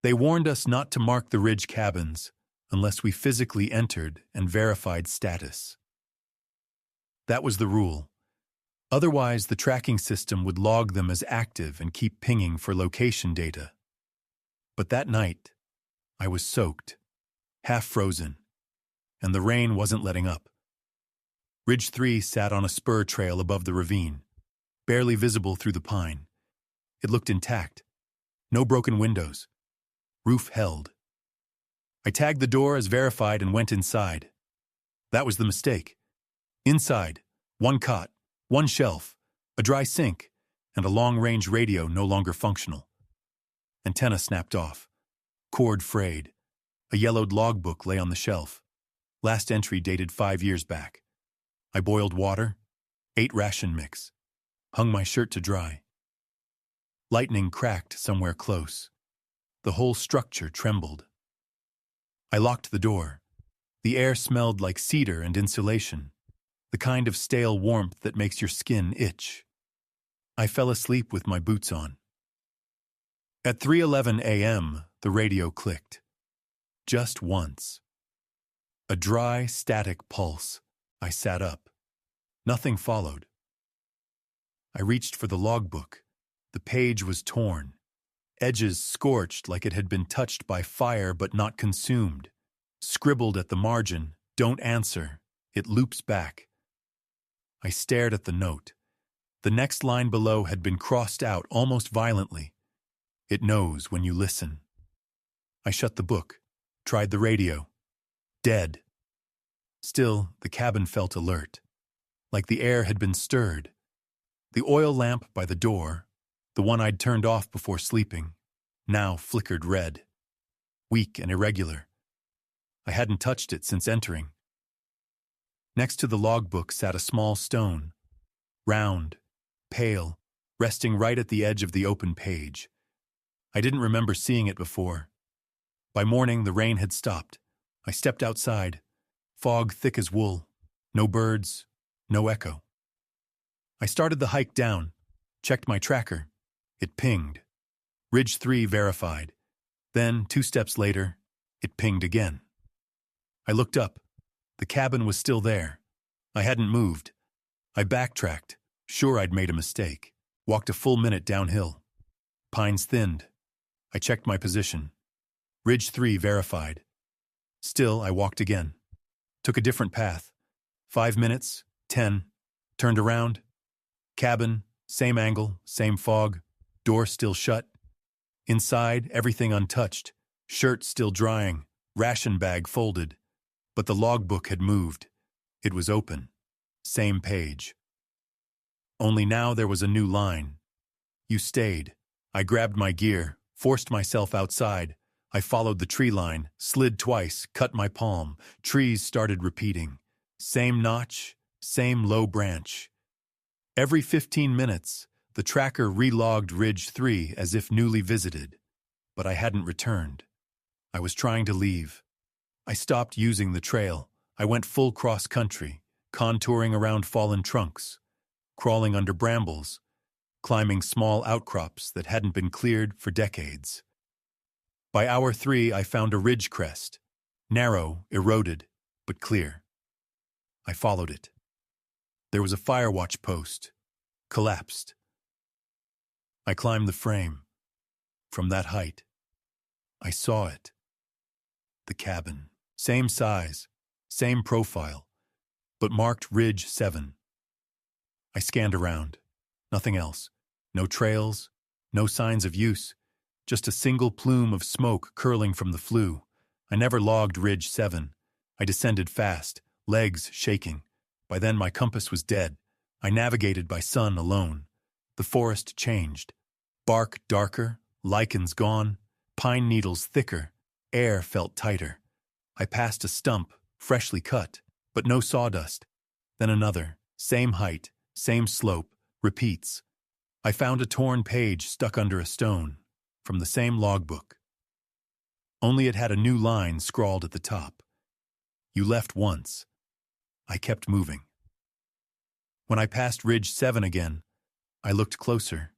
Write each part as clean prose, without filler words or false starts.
They warned us not to mark the ridge cabins unless we physically entered and verified status. That was the rule. Otherwise, the tracking system would log them as active and keep pinging for location data. But that night, I was soaked, half frozen, and the rain wasn't letting up. Ridge 3 sat on a spur trail above the ravine, barely visible through the pine. It looked intact. No broken windows. Roof held. I tagged the door as verified and went inside. That was the mistake. Inside, one cot, one shelf, a dry sink, and a long-range radio no longer functional. Antenna snapped off. Cord frayed. A yellowed logbook lay on the shelf. Last entry dated 5 years back. I boiled water, ate ration mix, hung my shirt to dry. Lightning cracked somewhere close. The whole structure trembled. I locked the door. The air smelled like cedar and insulation, the kind of stale warmth that makes your skin itch. I fell asleep with my boots on. At 3:11 a.m., the radio clicked. Just once. A dry, static pulse. I sat up. Nothing followed. I reached for the logbook. The page was torn. Edges scorched like it had been touched by fire but not consumed. Scribbled at the margin, "Don't answer. It loops back." I stared at the note. The next line below had been crossed out almost violently. "It knows when you listen." I shut the book, tried the radio. Dead. Still, the cabin felt alert, like the air had been stirred. The oil lamp by the door, the one I'd turned off before sleeping, now flickered red. Weak and irregular. I hadn't touched it since entering. Next to the logbook sat a small stone, round, pale, resting right at the edge of the open page. I didn't remember seeing it before. By morning, the rain had stopped. I stepped outside. Fog thick as wool. No birds, no echo. I started the hike down, checked my tracker. It pinged. Ridge 3 verified. Then, 2 steps later, it pinged again. I looked up. The cabin was still there. I hadn't moved. I backtracked, sure I'd made a mistake. Walked a full minute downhill. Pines thinned. I checked my position. Ridge 3 verified. Still, I walked again. Took a different path. 5 minutes, 10. Turned around. Cabin, same angle, same fog. Door still shut. Inside, everything untouched. Shirt still drying. Ration bag folded. But the logbook had moved. It was open. Same page. Only now there was a new line. You stayed. I grabbed my gear, forced myself outside. I followed the tree line, slid twice, cut my palm. Trees started repeating. Same notch, same low branch. Every 15 minutes, the tracker relogged Ridge 3 as if newly visited. But I hadn't returned. I was trying to leave. I stopped using the trail. I went full cross-country, contouring around fallen trunks, crawling under brambles, climbing small outcrops that hadn't been cleared for decades. By hour 3, I found a ridge crest, narrow, eroded, but clear. I followed it. There was a fire watch post, collapsed. I climbed the frame. From that height, I saw it. The cabin, same size, same profile, but marked Ridge 7. I scanned around. Nothing else. No trails, no signs of use. Just a single plume of smoke curling from the flue. I never logged Ridge 7. I descended fast, legs shaking. By then my compass was dead. I navigated by sun alone. The forest changed. Bark darker, lichens gone, pine needles thicker, air felt tighter. I passed a stump, freshly cut, but no sawdust. Then another, same height, same slope, repeats. I found a torn page stuck under a stone, from the same logbook. Only it had a new line scrawled at the top. You left once. I kept moving. When I passed Ridge 7 again, I looked closer.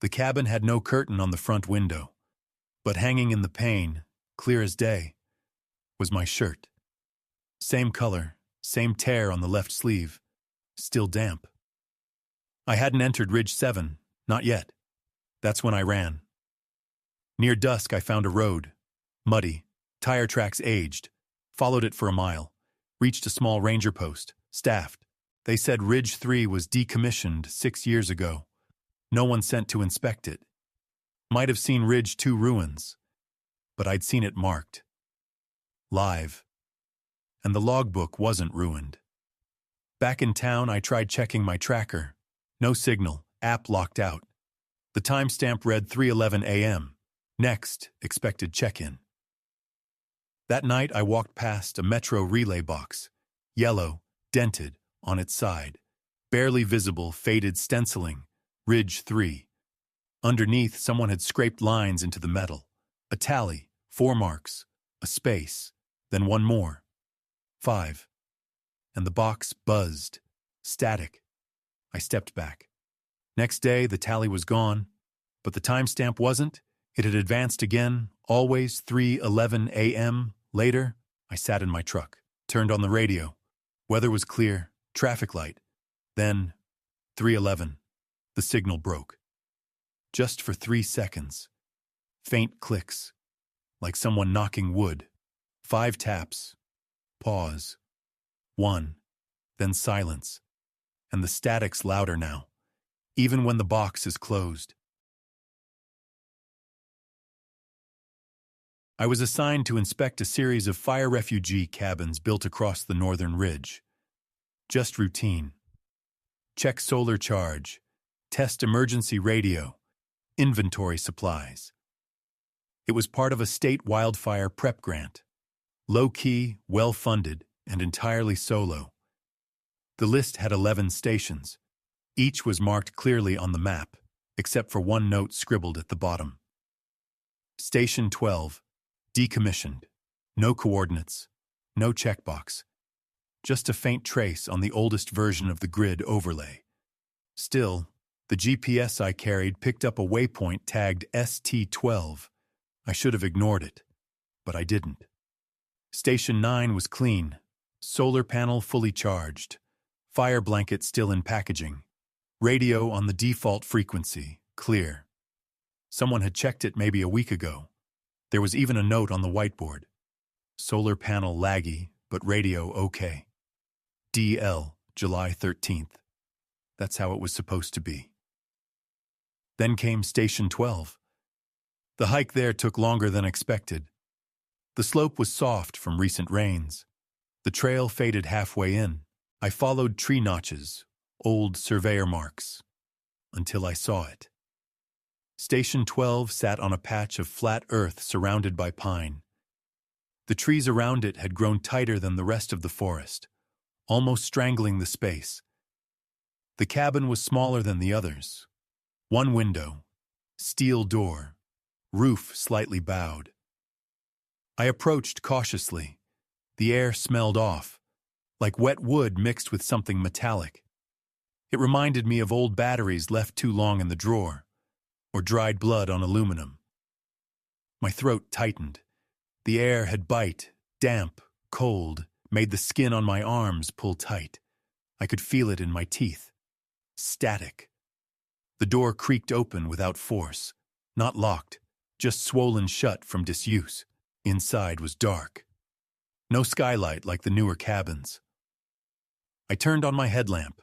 The cabin had no curtain on the front window, But hanging in the pane, clear as day, was my shirt. Same color, same tear on the left sleeve, still damp. I hadn't entered Ridge 7, not yet. That's when I ran. Near dusk, I found a road, muddy, tire tracks aged, followed it for a mile, reached a small ranger post, staffed. They said Ridge 3 was decommissioned 6 years ago. No one sent to inspect it. Might have seen Ridge 2 ruins, but I'd seen it marked. Live. And the logbook wasn't ruined. Back in town, I tried checking my tracker. No signal, app locked out. The timestamp read 3:11 a.m. Next, expected check-in. That night, I walked past a Metro relay box, yellow, dented, on its side. Barely visible, faded stenciling, Ridge 3. Underneath, someone had scraped lines into the metal. A tally, 4 marks, a space, then one more. 5. And the box buzzed. Static. I stepped back. Next day, the tally was gone, but the timestamp wasn't. It had advanced again, always 3:11 a.m. Later, I sat in my truck, turned on the radio. Weather was clear, traffic light. Then, 3:11. The signal broke. Just for 3 seconds. Faint clicks, like someone knocking wood. 5 taps. Pause. 1. Then silence. And the static's louder now, even when the box is closed. I was assigned to inspect a series of fire refugee cabins built across the northern ridge. Just routine. Check solar charge, test emergency radio, inventory supplies. It was part of a state wildfire prep grant. Low-key, well-funded, and entirely solo. The list had 11 stations. Each was marked clearly on the map, except for one note scribbled at the bottom. Station 12, decommissioned. No coordinates, no checkbox. Just a faint trace on the oldest version of the grid overlay. Still, the GPS I carried picked up a waypoint tagged ST12. I should have ignored it, but I didn't. Station 9 was clean, solar panel fully charged, fire blanket still in packaging, radio on the default frequency, clear. Someone had checked it maybe a week ago. There was even a note on the whiteboard. Solar panel laggy, but radio okay. DL, July 13th. That's how it was supposed to be. Then came Station 12. The hike there took longer than expected. The slope was soft from recent rains. The trail faded halfway in. I followed tree notches, old surveyor marks, until I saw it. Station 12 sat on a patch of flat earth surrounded by pine. The trees around it had grown tighter than the rest of the forest, almost strangling the space. The cabin was smaller than the others. One window, steel door, roof slightly bowed. I approached cautiously. The air smelled off, like wet wood mixed with something metallic. It reminded me of old batteries left too long in the drawer, or dried blood on aluminum. My throat tightened. The air had bite, damp, cold, made the skin on my arms pull tight. I could feel it in my teeth. Static. The door creaked open without force, not locked, just swollen shut from disuse. Inside was dark. No skylight like the newer cabins. I turned on my headlamp.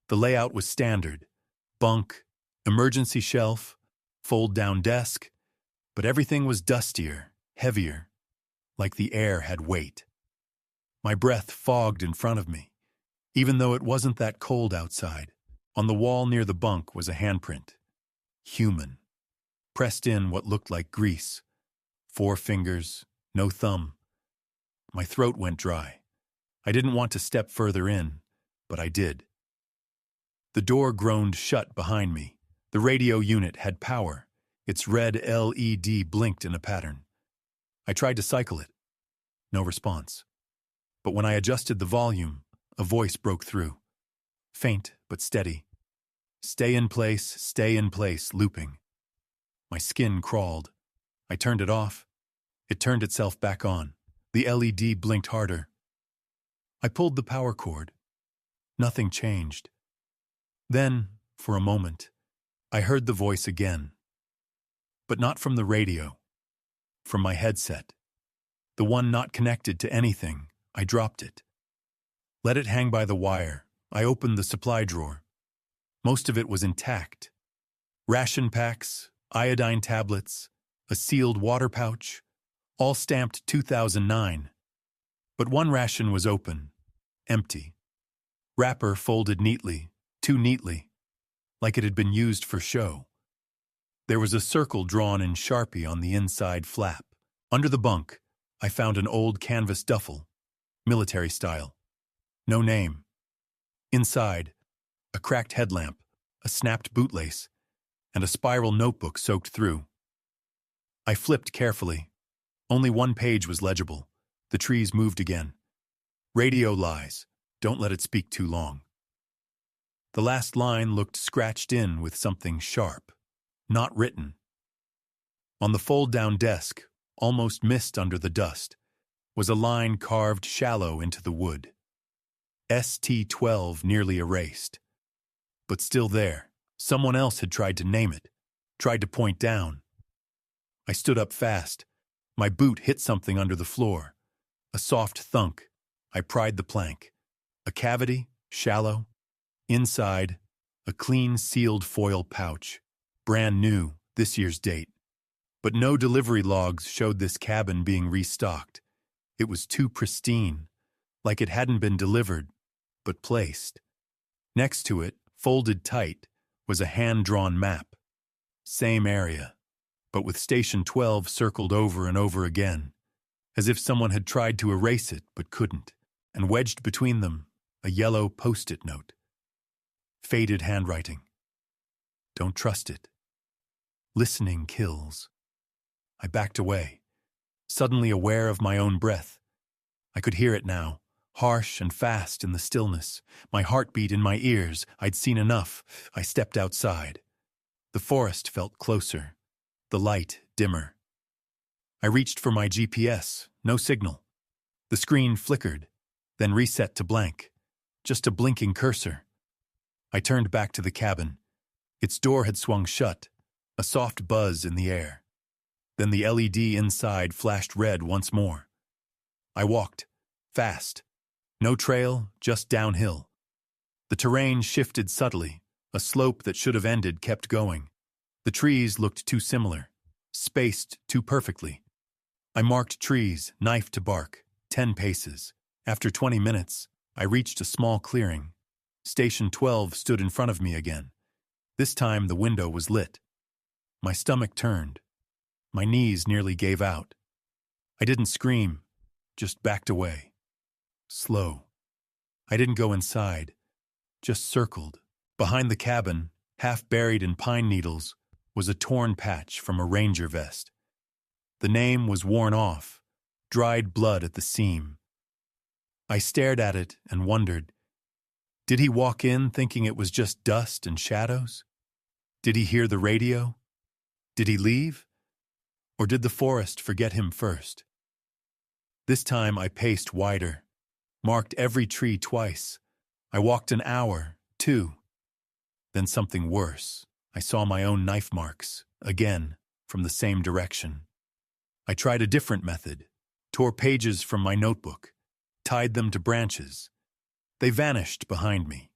The layout was standard. Bunk, emergency shelf, fold-down desk, but everything was dustier, heavier, like the air had weight. My breath fogged in front of me, even though it wasn't that cold outside. On the wall near the bunk was a handprint. Human. Pressed in what looked like grease. 4 fingers, no thumb. My throat went dry. I didn't want to step further in, but I did. The door groaned shut behind me. The radio unit had power. Its red LED blinked in a pattern. I tried to cycle it. No response. But when I adjusted the volume, a voice broke through. Faint but steady. Stay in place, looping. My skin crawled. I turned it off. It turned itself back on. The LED blinked harder. I pulled the power cord. Nothing changed. Then, for a moment, I heard the voice again. But not from the radio. From my headset. The one not connected to anything. I dropped it. Let it hang by the wire. I opened the supply drawer. Most of it was intact. Ration packs, iodine tablets, a sealed water pouch, all stamped 2009. But one ration was open, empty. Wrapper folded neatly, too neatly, like it had been used for show. There was a circle drawn in Sharpie on the inside flap. Under the bunk, I found an old canvas duffel, military style. No name. Inside, a cracked headlamp, a snapped bootlace, and a spiral notebook soaked through. I flipped carefully. Only one page was legible. The trees moved again. Radio lies. Don't let it speak too long. The last line looked scratched in with something sharp. Not written. On the fold-down desk, almost missed under the dust, was a line carved shallow into the wood. ST-12 nearly erased. But still there. Someone else had tried to name it, tried to point down. I stood up fast. My boot hit something under the floor. A soft thunk. I pried the plank. A cavity, shallow. Inside, a clean sealed foil pouch. Brand new, this year's date. But no delivery logs showed this cabin being restocked. It was too pristine, like it hadn't been delivered, but placed. Next to it, folded tight, was a hand-drawn map. Same area, but with Station 12 circled over and over again, as if someone had tried to erase it but couldn't, and wedged between them a yellow post-it note. Faded handwriting. Don't trust it. Listening kills. I backed away, suddenly aware of my own breath. I could hear it now, harsh and fast in the stillness, my heartbeat in my ears. I'd seen enough. I stepped outside. The forest felt closer, the light dimmer. I reached for my GPS, no signal. The screen flickered, then reset to blank, just a blinking cursor. I turned back to the cabin. Its door had swung shut, a soft buzz in the air. Then the LED inside flashed red once more. I walked, fast. No trail, just downhill. The terrain shifted subtly. A slope that should have ended kept going. The trees looked too similar, spaced too perfectly. I marked trees, knife to bark, 10 paces. After 20 minutes, I reached a small clearing. Station 12 stood in front of me again. This time the window was lit. My stomach turned. My knees nearly gave out. I didn't scream, just backed away. Slow. I didn't go inside, just circled. Behind the cabin, half buried in pine needles, was a torn patch from a ranger vest. The name was worn off, dried blood at the seam. I stared at it and wondered, did he walk in thinking it was just dust and shadows? Did he hear the radio? Did he leave? Or did the forest forget him first? This time I paced wider, marked every tree twice. I walked an hour, 2. Then something worse. I saw my own knife marks, again, from the same direction. I tried a different method, tore pages from my notebook, tied them to branches. They vanished behind me.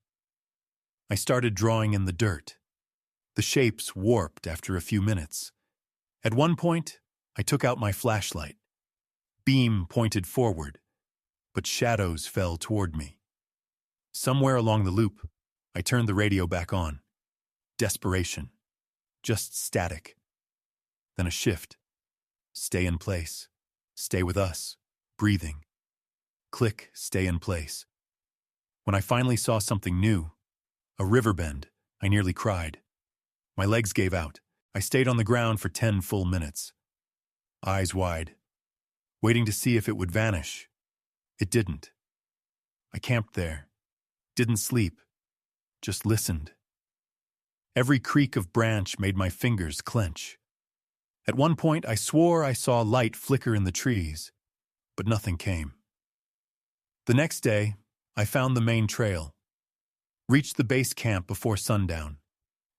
I started drawing in the dirt. The shapes warped after a few minutes. At one point, I took out my flashlight. Beam pointed forward, but shadows fell toward me. Somewhere along the loop, I turned the radio back on. Desperation. Just static. Then a shift. Stay in place. Stay with us. Breathing. Click, stay in place. When I finally saw something new, a river bend, I nearly cried. My legs gave out. I stayed on the ground for 10 full minutes. Eyes wide, waiting to see if it would vanish. It didn't. I camped there. Didn't sleep. Just listened. Every creak of branch made my fingers clench. At one point, I swore I saw light flicker in the trees, but nothing came. The next day, I found the main trail. Reached the base camp before sundown.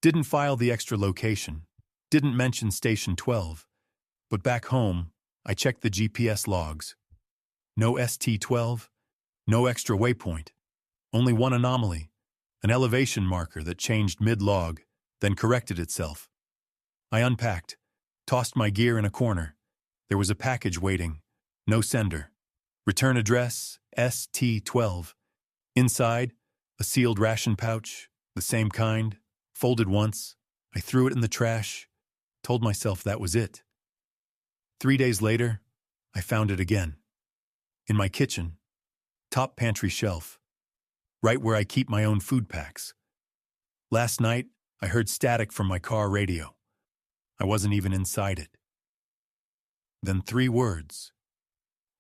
Didn't file the extra location. Didn't mention Station 12. But back home, I checked the GPS logs. No ST-12, no extra waypoint. Only one anomaly, an elevation marker that changed mid-log, then corrected itself. I unpacked, tossed my gear in a corner. There was a package waiting, no sender. Return address, ST-12. Inside, a sealed ration pouch, the same kind, folded once. I threw it in the trash, told myself that was it. 3 days later, I found it again. In my kitchen, top pantry shelf, right where I keep my own food packs. Last night, I heard static from my car radio. I wasn't even inside it. Then 3 words.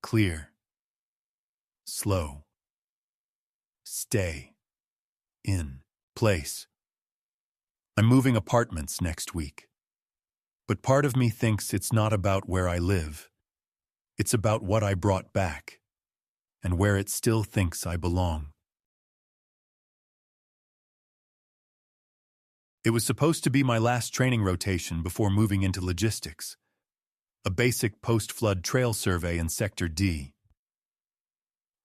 Clear. Slow. Stay. In place. I'm moving apartments next week. But part of me thinks it's not about where I live. It's about what I brought back, and where it still thinks I belong. It was supposed to be my last training rotation before moving into logistics. A basic post-flood trail survey in Sector D.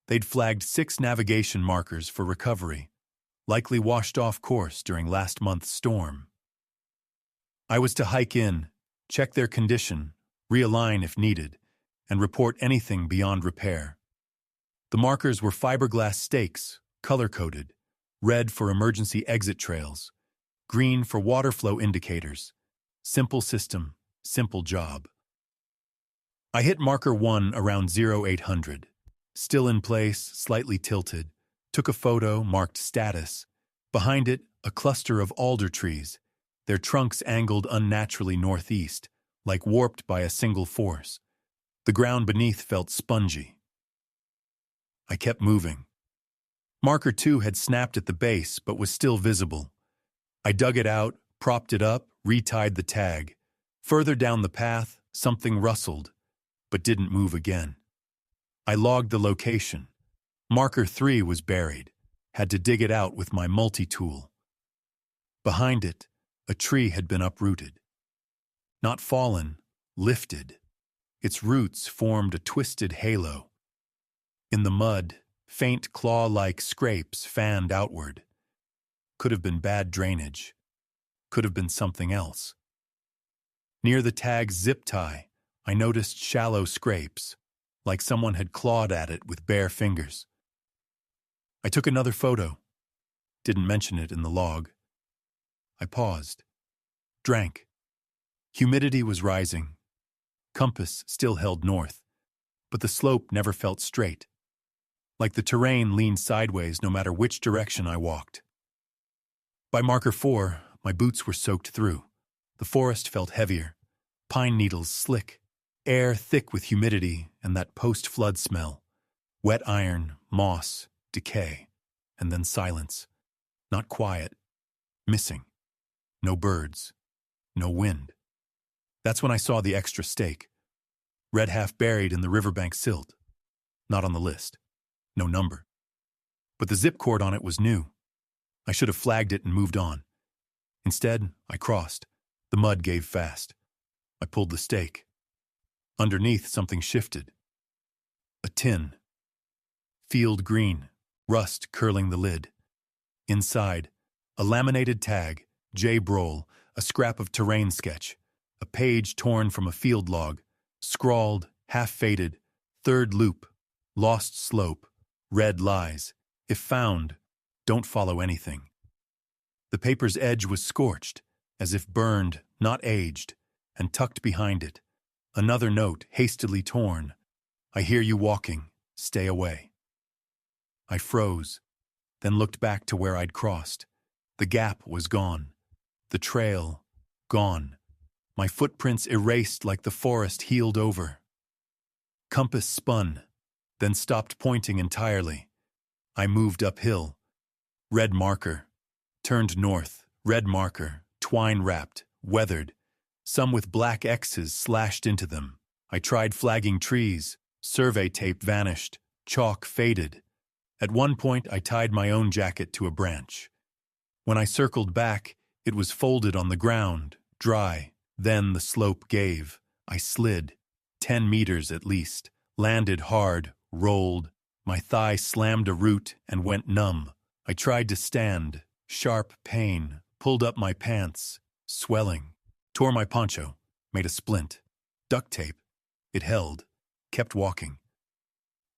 They'd flagged 6 navigation markers for recovery, likely washed off course during last month's storm. I was to hike in, check their condition, realign if needed, and report anything beyond repair. The markers were fiberglass stakes, color-coded, red for emergency exit trails, green for water flow indicators. Simple system, simple job. I hit marker 1 around 0800. Still in place, slightly tilted. Took a photo, marked status. Behind it, a cluster of alder trees, their trunks angled unnaturally northeast, like warped by a single force. The ground beneath felt spongy. I kept moving. Marker 2 had snapped at the base, but was still visible. I dug it out, propped it up, retied the tag. Further down the path, something rustled, but didn't move again. I logged the location. Marker 3 was buried. Had to dig it out with my multi-tool. Behind it, a tree had been uprooted. Not fallen, lifted. Its roots formed a twisted halo. In the mud, faint claw-like scrapes fanned outward. Could have been bad drainage. Could have been something else. Near the tag's zip tie, I noticed shallow scrapes, like someone had clawed at it with bare fingers. I took another photo. Didn't mention it in the log. I paused. Drank. Humidity was rising. Compass still held north, but the slope never felt straight. Like the terrain leaned sideways no matter which direction I walked. By marker 4, my boots were soaked through. The forest felt heavier. Pine needles slick. Air thick with humidity and that post-flood smell. Wet iron, moss, decay, and then silence. Not quiet. Missing. No birds. No wind. That's when I saw the extra stake. Red half buried in the riverbank silt. Not on the list. No number. But the zip cord on it was new. I should have flagged it and moved on. Instead, I crossed. The mud gave fast. I pulled the stake. Underneath, something shifted. A tin. Field green, rust curling the lid. Inside, a laminated tag, J. Broll, a scrap of terrain sketch, a page torn from a field log, scrawled, half-faded, 3rd loop, lost slope, red lies. If found, don't follow anything. The paper's edge was scorched, as if burned, not aged, and tucked behind it. Another note, hastily torn. I hear you walking. Stay away. I froze, then looked back to where I'd crossed. The gap was gone. The trail, gone. My footprints erased like the forest healed over. Compass spun, then stopped pointing entirely. I moved uphill. Red marker. Turned north. Red marker. Twine-wrapped. Weathered. some with black X's slashed into them. I tried flagging trees. Survey tape vanished. Chalk faded. At one point, I tied my own jacket to a branch. When I circled back, it was folded on the ground, dry. Then the slope gave. I slid, 10 meters at least, landed hard, rolled. My thigh slammed a root and went numb. I tried to stand, sharp pain, pulled up my pants, swelling, tore my poncho, made a splint. Duct tape. It held, kept walking.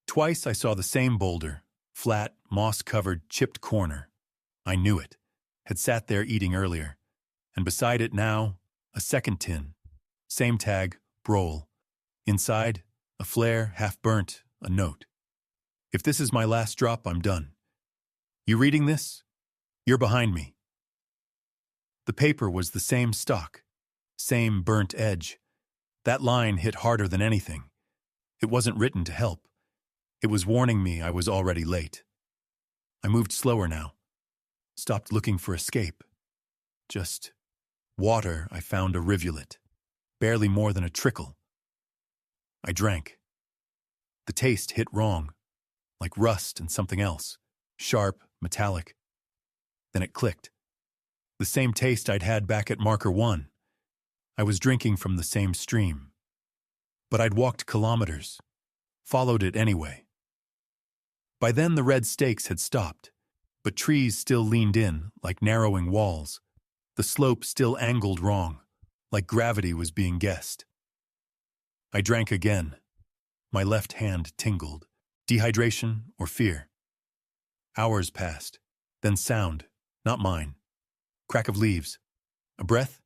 Twice I saw the same boulder, flat, moss-covered, chipped corner. I knew it, had sat there eating earlier, and beside it now, a second tin. Same tag, Broll. Inside, a flare, half-burnt, a note. If this is my last drop, I'm done. You reading this? You're behind me. The paper was the same stock, same burnt edge. That line hit harder than anything. It wasn't written to help. It was warning me I was already late. I moved slower now. Stopped looking for escape. Just water. I found a rivulet. Barely more than a trickle. I drank. The taste hit wrong, like rust and something else. Sharp, metallic. Then it clicked. The same taste I'd had back at Marker 1. I was drinking from the same stream. But I'd walked kilometers, followed it anyway. By then the red stakes had stopped, but trees still leaned in like narrowing walls. The slope still angled wrong, like gravity was being guessed. I drank again. My left hand tingled. Dehydration or fear. Hours passed, then sound, not mine. Crack of leaves. A breath.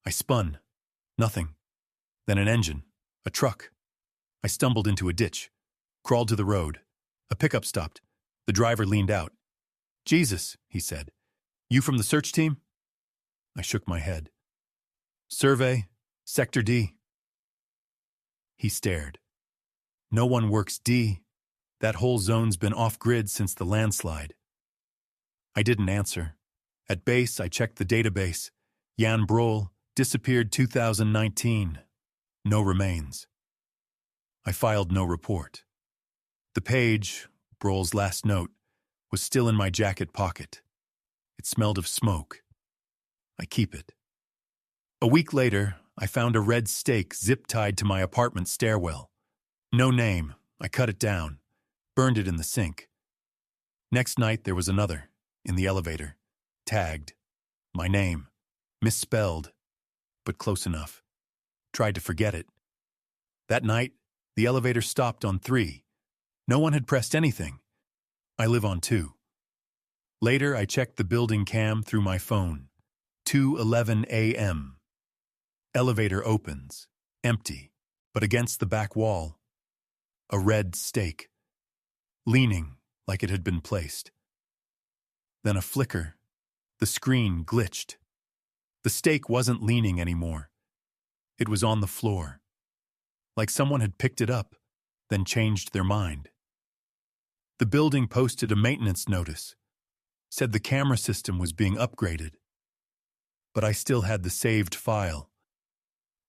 I spun. Nothing. Then an engine. A truck. I stumbled into a ditch. Crawled to the road. A pickup stopped. The driver leaned out. "Jesus," he said. "You from the search team?" I shook my head. "Survey, Sector D." He stared. "No one works D. That whole zone's been off-grid since the landslide." I didn't answer. At base, I checked the database. Jan Broll disappeared 2019. No remains. I filed no report. The page, Broll's last note, was still in my jacket pocket. It smelled of smoke. I keep it. A week later, I found a red stake zip-tied to my apartment stairwell. No name. I cut it down, burned it in the sink. Next night, there was another, in the elevator, tagged. My name, misspelled, but close enough. Tried to forget it. That night, the elevator stopped on 3. No one had pressed anything. I live on 2. Later, I checked the building cam through my phone. 2:11 a.m. Elevator opens, empty, but against the back wall, a red stake, leaning like it had been placed. Then a flicker. The screen glitched. The stake wasn't leaning anymore. It was on the floor, like someone had picked it up, then changed their mind. The building posted a maintenance notice, said the camera system was being upgraded. But I still had the saved file.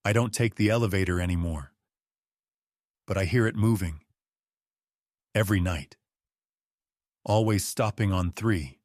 I don't take the elevator anymore. But I hear it moving. Every night. Always stopping on 3.